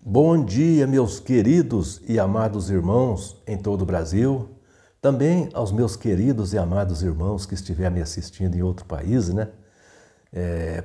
Bom dia, meus queridos e amados irmãos em todo o Brasil. Também aos meus queridos e amados irmãos que estiverem me assistindo em outro país, né?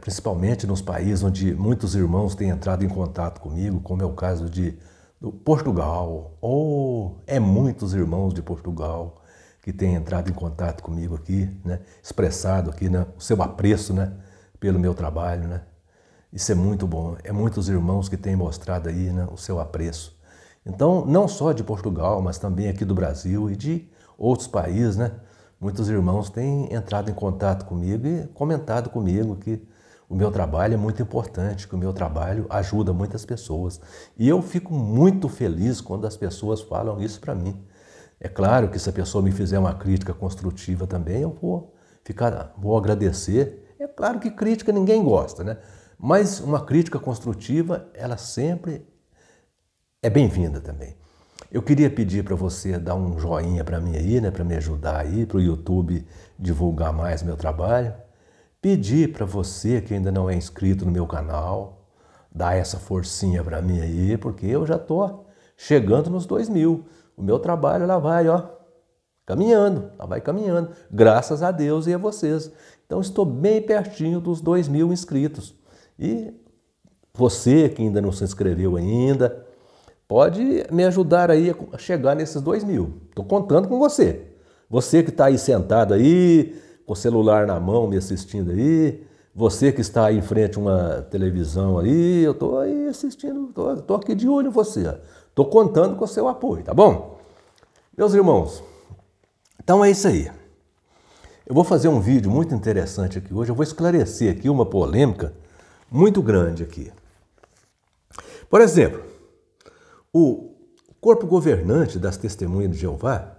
Principalmente nos países onde muitos irmãos têm entrado em contato comigo, como é o caso do Portugal. Muitos irmãos de Portugal que têm entrado em contato comigo aqui, né? Expressado aqui, né? O seu apreço, né? Pelo meu trabalho, né? Isso é muito bom. É muitos irmãos que têm mostrado aí, né, o seu apreço. Então, não só de Portugal, mas também aqui do Brasil e de outros países, né? Muitos irmãos têm entrado em contato comigo e comentado comigo que o meu trabalho é muito importante, que o meu trabalho ajuda muitas pessoas. E eu fico muito feliz quando as pessoas falam isso para mim. É claro que se a pessoa me fizer uma crítica construtiva também, eu vou agradecer. É claro que crítica ninguém gosta, né? Mas uma crítica construtiva, ela sempre é bem-vinda também. Eu queria pedir para você dar um joinha para mim aí, né, para me ajudar aí, para o YouTube divulgar mais meu trabalho. Pedir para você que ainda não é inscrito no meu canal, dar essa forcinha para mim aí, porque eu já estou chegando nos 2.000. O meu trabalho lá vai, ó, caminhando, lá vai caminhando, graças a Deus e a vocês. Então estou bem pertinho dos 2.000 inscritos. E você que ainda não se inscreveu ainda, pode me ajudar aí a chegar nesses 2.000. Estou contando com você. Você que está aí sentado aí, com o celular na mão me assistindo aí, você que está aí em frente a uma televisão aí, eu estou aí assistindo, estou aqui de olho em você. Estou contando com o seu apoio, tá bom? Meus irmãos, então é isso aí. Eu vou fazer um vídeo muito interessante aqui hoje, eu vou esclarecer aqui uma polêmica muito grande aqui. Por exemplo, o corpo governante das Testemunhas de Jeová,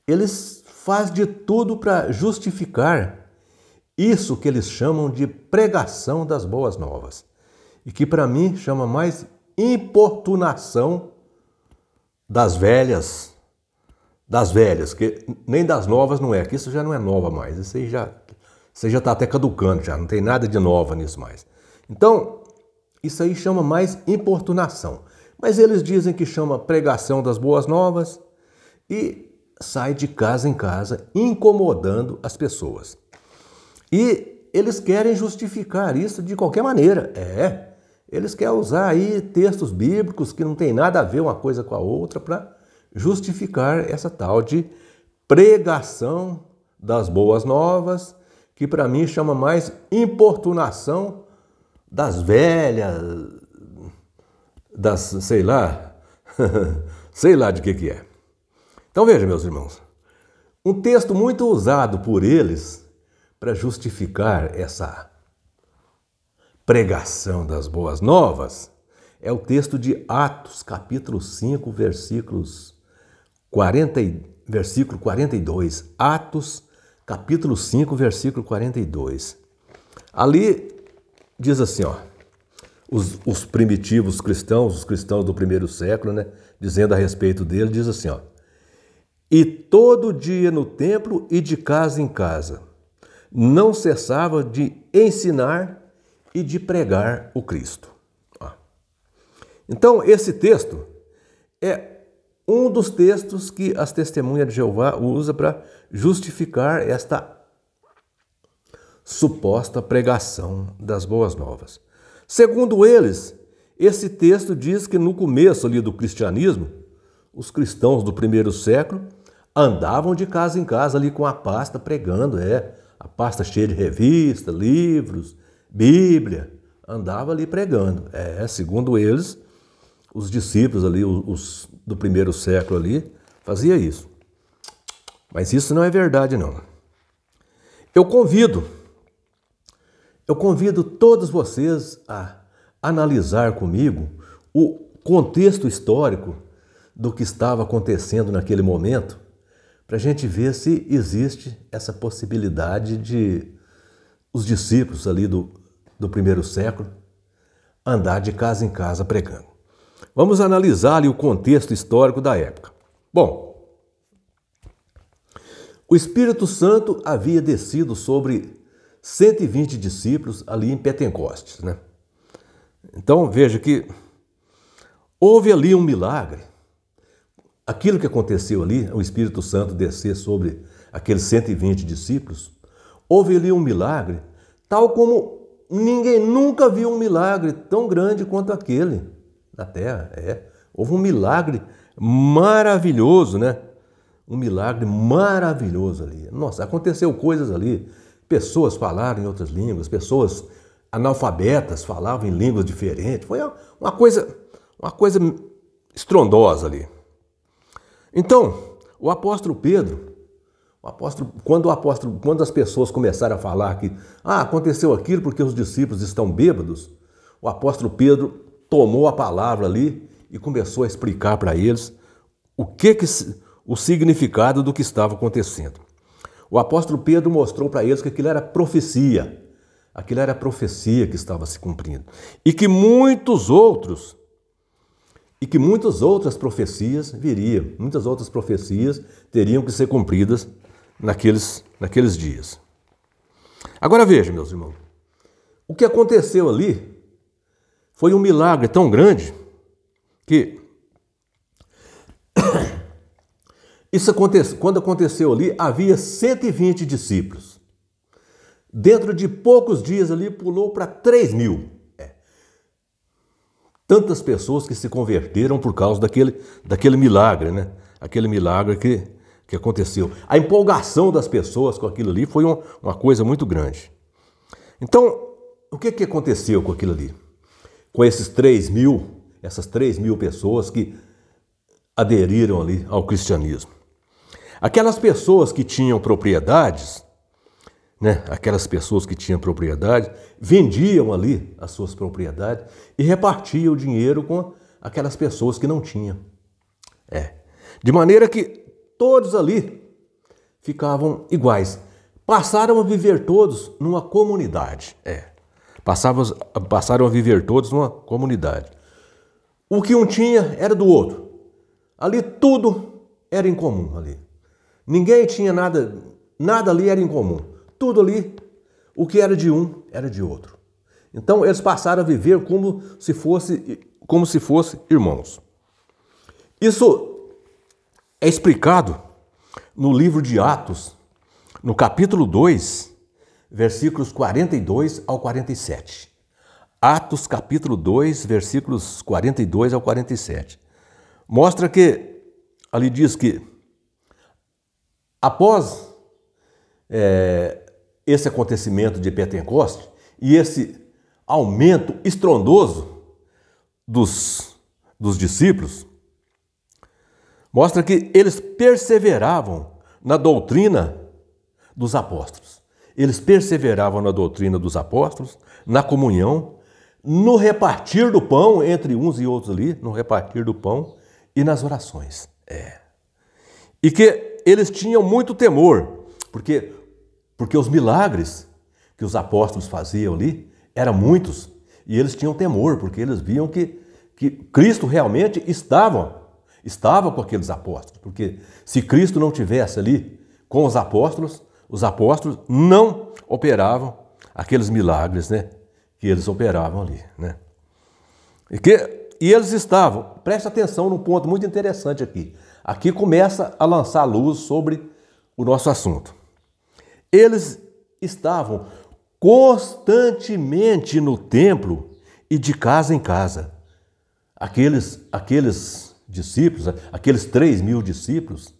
eles fazem de tudo para justificar isso que eles chamam de pregação das boas novas. E que para mim chama mais importunação das velhas, que nem das novas não é, que isso já não é nova mais, isso aí já está até caducando já, não tem nada de nova nisso mais. Então, isso aí chama mais importunação. Mas eles dizem que chama pregação das boas novas e sai de casa em casa incomodando as pessoas. E eles querem justificar isso de qualquer maneira. Eles querem usar aí textos bíblicos que não tem nada a ver uma coisa com a outra para justificar essa tal de pregação das boas novas, que para mim chama mais importunação das velhas, das, sei lá, sei lá de que é. Então veja, meus irmãos, um texto muito usado por eles para justificar essa pregação das boas novas é o texto de Atos, capítulo 5, versículo 42. Atos, capítulo 5, versículo 42. Ali diz assim, ó, os primitivos cristãos, os cristãos do primeiro século, né, dizendo a respeito dele, diz assim, ó, e todo dia no templo e de casa em casa, não cessava de ensinar e de pregar o Cristo. Ó. Então, esse texto é um dos textos que as Testemunhas de Jeová usa para justificar esta suposta pregação das boas novas. Segundo eles, esse texto diz que no começo ali do cristianismo, os cristãos do primeiro século andavam de casa em casa ali com a pasta pregando, a pasta cheia de revista, livros, Bíblia, andava ali pregando. Segundo eles, os discípulos ali, os do primeiro século ali, fazia isso. Mas isso não é verdade, não. Eu convido todos vocês a analisar comigo o contexto histórico do que estava acontecendo naquele momento, para a gente ver se existe essa possibilidade de os discípulos ali do primeiro século andar de casa em casa pregando. Vamos analisar ali o contexto histórico da época. Bom, o Espírito Santo havia descido sobre 120 discípulos ali em Pentecostes, né? Então veja que Houve ali um milagre. Aquilo que aconteceu ali, o Espírito Santo descer sobre aqueles 120 discípulos, houve ali um milagre, tal como ninguém nunca viu um milagre tão grande quanto aquele na terra. Houve um milagre maravilhoso, né? Um milagre maravilhoso ali. Nossa, aconteceu coisas ali. Pessoas falaram em outras línguas, pessoas analfabetas falavam em línguas diferentes. Foi uma coisa estrondosa ali. Então, o apóstolo Pedro, quando as pessoas começaram a falar que aconteceu aquilo porque os discípulos estão bêbados, o apóstolo Pedro tomou a palavra ali e começou a explicar para eles o significado do que estava acontecendo. O apóstolo Pedro mostrou para eles que aquilo era profecia que estava se cumprindo. E que muitas outras profecias viriam, muitas outras profecias teriam que ser cumpridas naqueles dias. Agora veja, meus irmãos, o que aconteceu ali foi um milagre tão grande que quando aconteceu ali, havia 120 discípulos. Dentro de poucos dias ali, pulou para 3.000. Tantas pessoas que se converteram por causa daquele milagre, né? Aquele milagre que aconteceu. A empolgação das pessoas com aquilo ali foi uma coisa muito grande. Então, o que aconteceu com aquilo ali? Com esses 3.000, essas 3.000 pessoas que aderiram ali ao cristianismo. Aquelas pessoas que tinham propriedades, né? Aquelas pessoas que tinham propriedade, vendiam ali as suas propriedades e repartiam o dinheiro com aquelas pessoas que não tinham. De maneira que todos ali ficavam iguais. Passaram a viver todos numa comunidade. Passaram a viver todos numa comunidade. O que um tinha era do outro. Ali tudo era em comum ali. Ninguém tinha nada ali era em comum. Tudo ali, o que era de um, era de outro. Então, eles passaram a viver como se fosse irmãos. Isso é explicado no livro de Atos, no capítulo 2, versículos 42 ao 47. Atos, capítulo 2, versículos 42 ao 47. Mostra que, ali diz que, após esse acontecimento de Pentecostes e esse aumento estrondoso dos discípulos, mostra que eles perseveravam na doutrina dos apóstolos. Eles perseveravam na doutrina dos apóstolos, na comunhão, no repartir do pão entre uns e outros ali, no repartir do pão e nas orações. E que eles tinham muito temor, porque os milagres que os apóstolos faziam ali eram muitos, e eles tinham temor, porque eles viam que Cristo realmente estava com aqueles apóstolos, porque se Cristo não tivesse ali com os apóstolos não operavam aqueles milagres, né, que eles operavam ali, né? E eles estavam, preste atenção num ponto muito interessante aqui. Aqui começa a lançar luz sobre o nosso assunto. Eles estavam constantemente no templo e de casa em casa. Aqueles discípulos, aqueles 3.000 discípulos,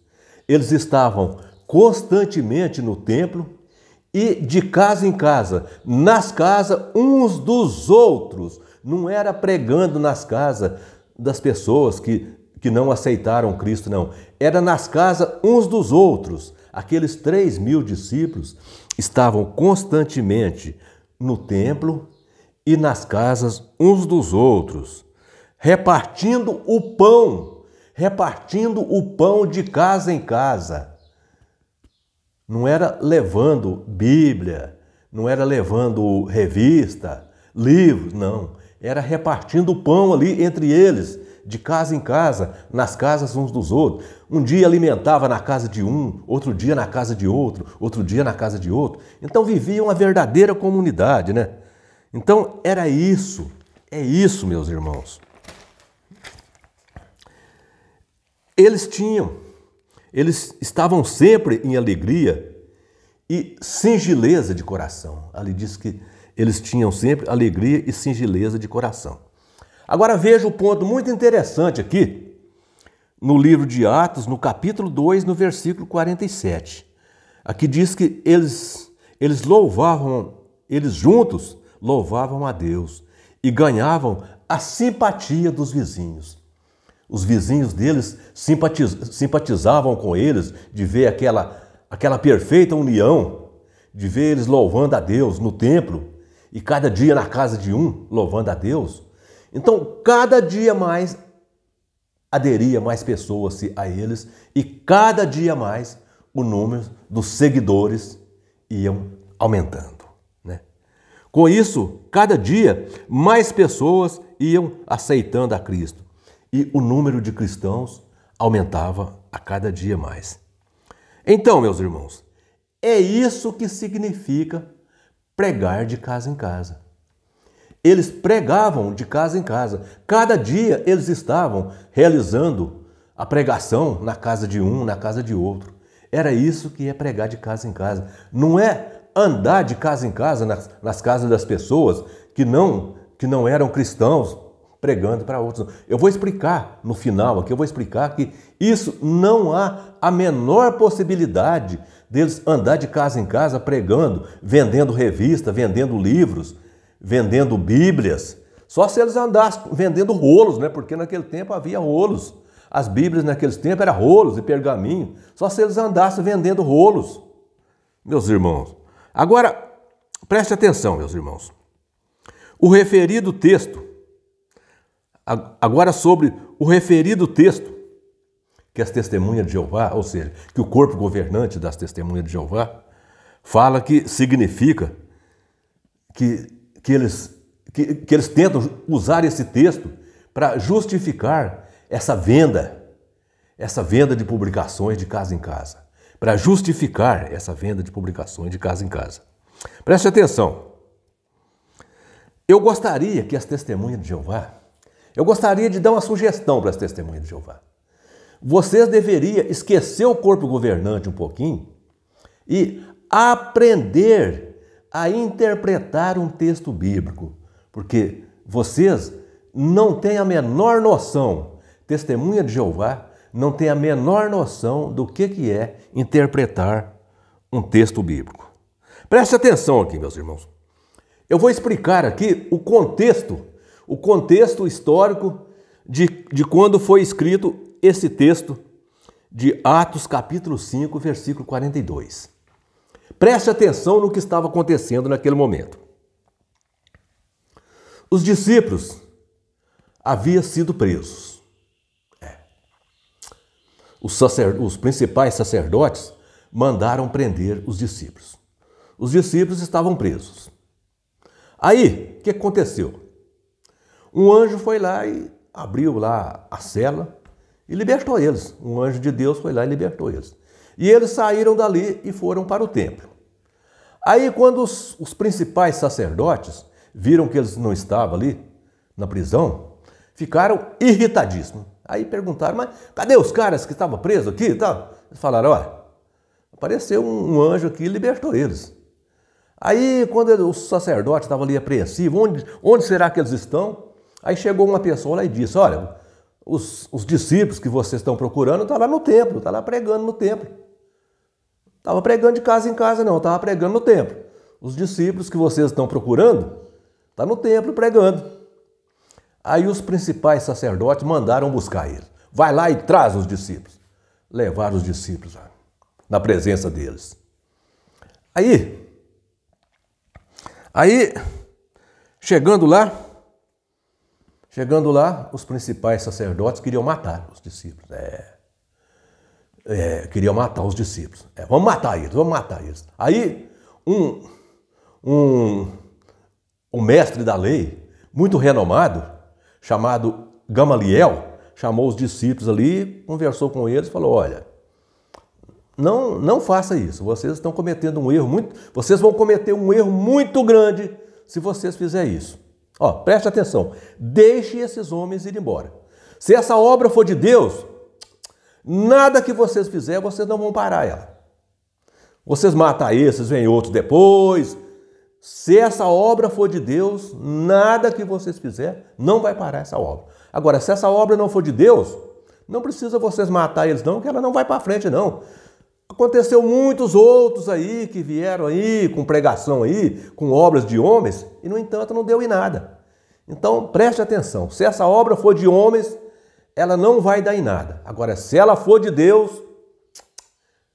eles estavam constantemente no templo e de casa em casa, nas casas uns dos outros. Não era pregando nas casas das pessoas que não aceitaram Cristo, não. Era nas casas uns dos outros. Aqueles 3.000 discípulos estavam constantemente no templo e nas casas uns dos outros, repartindo o pão de casa em casa. Não era levando Bíblia, não era levando revista, livros, não. Era repartindo o pão ali entre eles, de casa em casa, nas casas uns dos outros. Um dia alimentava na casa de um, outro dia na casa de outro, outro dia na casa de outro. Então vivia uma verdadeira comunidade, né? Então é isso, meus irmãos. eles estavam sempre em alegria e singeleza de coração. Ali diz que eles tinham sempre alegria e singeleza de coração. Agora veja o ponto muito interessante aqui, no livro de Atos, no capítulo 2, no versículo 47. Aqui diz que eles juntos louvavam a Deus e ganhavam a simpatia dos vizinhos. Os vizinhos deles simpatizavam com eles de ver aquela perfeita união, de ver eles louvando a Deus no templo e cada dia na casa de um louvando a Deus. Então, cada dia mais aderia mais pessoas a eles e cada dia mais o número dos seguidores iam aumentando, né? Com isso, cada dia mais pessoas iam aceitando a Cristo e o número de cristãos aumentava a cada dia mais. Então, meus irmãos, é isso que significa pregar de casa em casa. Eles pregavam de casa em casa. Cada dia eles estavam realizando a pregação na casa de um, na casa de outro. Era isso que é pregar de casa em casa. Não é andar de casa em casa nas casas das pessoas que não eram cristãos pregando para outros. Eu vou explicar no final aqui, eu vou explicar que isso não há a menor possibilidade deles andar de casa em casa pregando, vendendo revista, vendendo livros, vendendo bíblias. Só se eles andassem vendendo rolos, né? Porque naquele tempo havia rolos. As bíblias naqueles tempos eram rolos e pergaminho. Só se eles andassem vendendo rolos, meus irmãos. Agora, preste atenção, meus irmãos. O referido texto, agora sobre o referido texto, que as testemunhas de Jeová, ou seja, que o corpo governante das testemunhas de Jeová, fala que significa que eles tentam usar esse texto para justificar essa venda de publicações de casa em casa, para justificar essa venda de publicações de casa em casa. Preste atenção. Eu gostaria que as testemunhas de Jeová, eu gostaria de dar uma sugestão para as testemunhas de Jeová. Vocês deveriam esquecer o corpo governante um pouquinho e aprender a interpretar um texto bíblico, porque vocês não têm a menor noção, testemunha de Jeová não tem a menor noção do que é interpretar um texto bíblico. Preste atenção aqui, meus irmãos. Eu vou explicar aqui o contexto histórico de quando foi escrito esse texto de Atos capítulo 5, versículo 42. Preste atenção no que estava acontecendo naquele momento. Os discípulos haviam sido presos. Os principais sacerdotes mandaram prender os discípulos. Os discípulos estavam presos. Aí, o que aconteceu? Um anjo foi lá e abriu lá a cela e libertou eles. Um anjo de Deus foi lá e libertou eles. E eles saíram dali e foram para o templo. Aí, quando os principais sacerdotes viram que eles não estavam ali na prisão, ficaram irritadíssimos. Aí perguntaram, mas cadê os caras que estavam presos aqui? Eles falaram, olha, apareceu um anjo aqui e libertou eles. Aí, quando os sacerdotes estavam ali apreensivos, onde será que eles estão? Aí chegou uma pessoa lá e disse, olha, os discípulos que vocês estão procurando estão lá no templo, estão lá pregando no templo. Estava pregando de casa em casa não, estava pregando no templo. Os discípulos que vocês estão procurando estão no templo pregando. Aí os principais sacerdotes mandaram buscar eles. Vai lá e traz os discípulos. Levaram os discípulos lá, na presença deles. Aí, chegando lá, os principais sacerdotes queriam matar os discípulos. Queriam matar os discípulos. Vamos matar eles. Aí, um mestre da lei, muito renomado, chamado Gamaliel, chamou os discípulos ali, conversou com eles e falou, olha, não faça isso, vocês estão cometendo um erro vocês vão cometer um erro muito grande se vocês fizerem isso. Preste atenção, deixe esses homens ir embora. Se essa obra for de Deus, Nada que vocês fizerem, vocês não vão parar ela. Vocês matam esses, vem outros depois. Se essa obra for de Deus, nada que vocês fizerem não vai parar essa obra. Agora, se essa obra não for de Deus, não precisa vocês matar eles não, que ela não vai para frente não. Aconteceu muitos outros aí que vieram aí com pregação aí, com obras de homens, e no entanto não deu em nada. Então preste atenção, se essa obra for de homens, ela não vai dar em nada. Agora, se ela for de Deus,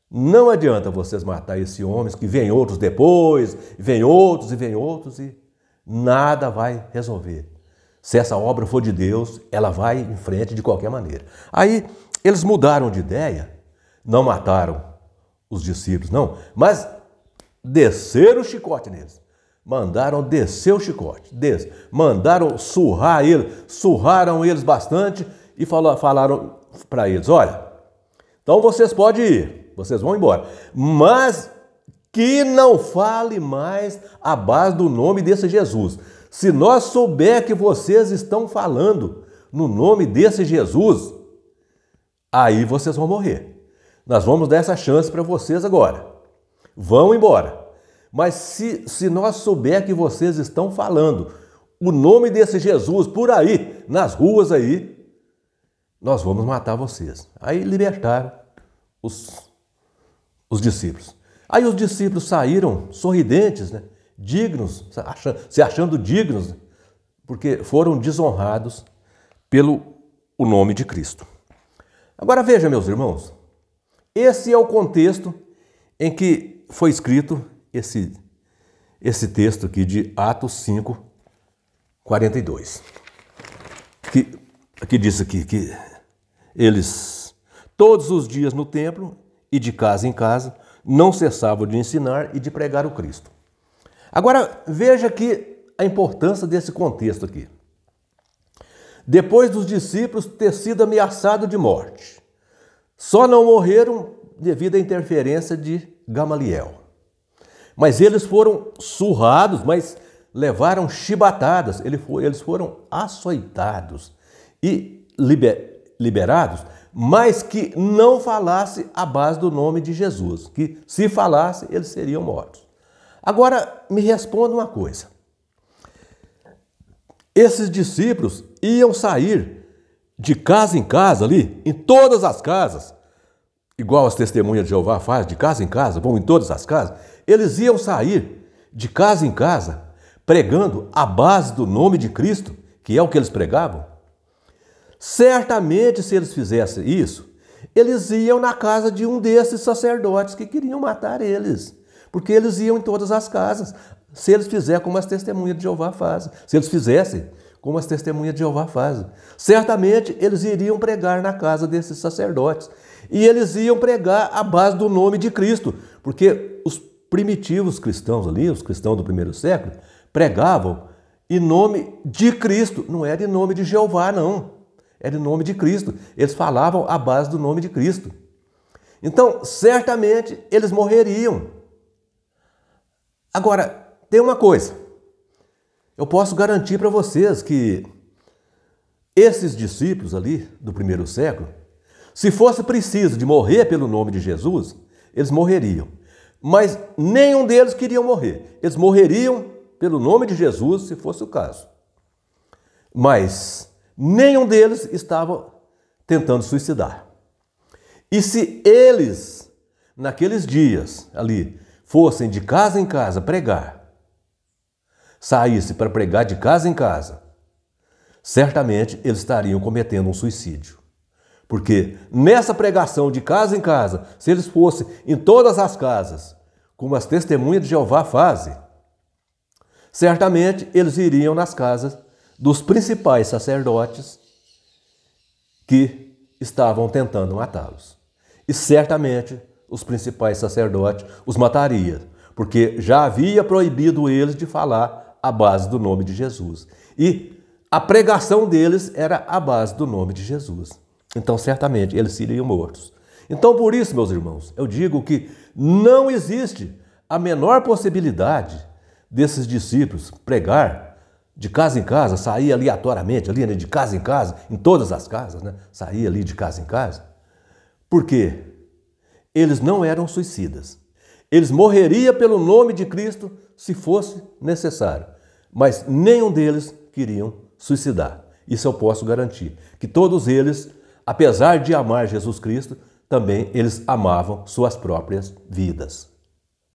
não adianta vocês matar esses homens, que vem outros depois, vem outros e nada vai resolver. Se essa obra for de Deus, ela vai em frente de qualquer maneira. Aí eles mudaram de ideia, não mataram os discípulos, não, mas desceram o chicote neles. Mandaram descer o chicote, mandaram surrar eles, surraram eles bastante e falaram para eles, olha, então vocês podem ir, vocês vão embora, mas que não fale mais à base do nome desse Jesus. Se nós souber que vocês estão falando no nome desse Jesus, aí vocês vão morrer. Nós vamos dar essa chance para vocês agora. Vão embora. Mas se nós souber que vocês estão falando o nome desse Jesus por aí, nas ruas aí, nós vamos matar vocês. Aí libertaram os discípulos. Aí os discípulos saíram sorridentes, né? Dignos, se achando dignos, porque foram desonrados pelo o nome de Cristo. Agora veja, meus irmãos, esse é o contexto em que foi escrito esse texto aqui de Atos 5, 42. Que diz aqui que eles, todos os dias no templo e de casa em casa, não cessavam de ensinar e de pregar o Cristo. Agora, veja aqui a importância desse contexto aqui. Depois dos discípulos ter sido ameaçados de morte, só não morreram devido à interferência de Gamaliel. Mas eles foram surrados, mas levaram chibatadas, eles foram açoitados e liberados, mas que não falasse a base do nome de Jesus, que se falasse, eles seriam mortos. Agora, me responda uma coisa. Esses discípulos iam sair de casa em casa ali, em todas as casas, igual as testemunhas de Jeová faz, de casa em casa, vão em todas as casas. Eles iam sair de casa em casa, pregando a base do nome de Cristo, que é o que eles pregavam. Certamente, se eles fizessem isso, eles iam na casa de um desses sacerdotes que queriam matar eles, porque eles iam em todas as casas, se eles fizerem como as testemunhas de Jeová fazem, se eles fizessem como as testemunhas de Jeová fazem. Certamente, eles iriam pregar na casa desses sacerdotes, e eles iam pregar a base do nome de Cristo, porque os primitivos cristãos ali, os cristãos do primeiro século, pregavam em nome de Cristo, não era em nome de Jeová, não. Era em nome de Cristo. Eles falavam a base do nome de Cristo. Então, certamente, eles morreriam. Agora, tem uma coisa. Eu posso garantir para vocês que esses discípulos ali do primeiro século, se fosse preciso de morrer pelo nome de Jesus, eles morreriam. Mas nenhum deles queria morrer. Eles morreriam pelo nome de Jesus, se fosse o caso. Mas nenhum deles estava tentando suicidar. E se eles, naqueles dias ali, fossem de casa em casa pregar, saíssem para pregar de casa em casa, certamente eles estariam cometendo um suicídio. Porque nessa pregação de casa em casa, se eles fossem em todas as casas, como as testemunhas de Jeová fazem, certamente eles iriam nas casas dos principais sacerdotes que estavam tentando matá-los. E certamente os principais sacerdotes os matariam, porque já havia proibido eles de falar a base do nome de Jesus. E a pregação deles era a base do nome de Jesus. Então, certamente, eles seriam mortos. Então, por isso, meus irmãos, eu digo que não existe a menor possibilidade desses discípulos pregar de casa em casa, sair aleatoriamente, ali, né, de casa em casa, em todas as casas, né, sair ali de casa em casa, Por quê? Eles não eram suicidas. Eles morreriam pelo nome de Cristo se fosse necessário. Mas nenhum deles queriam suicidar. Isso eu posso garantir. Que todos eles, apesar de amar Jesus Cristo, também eles amavam suas próprias vidas.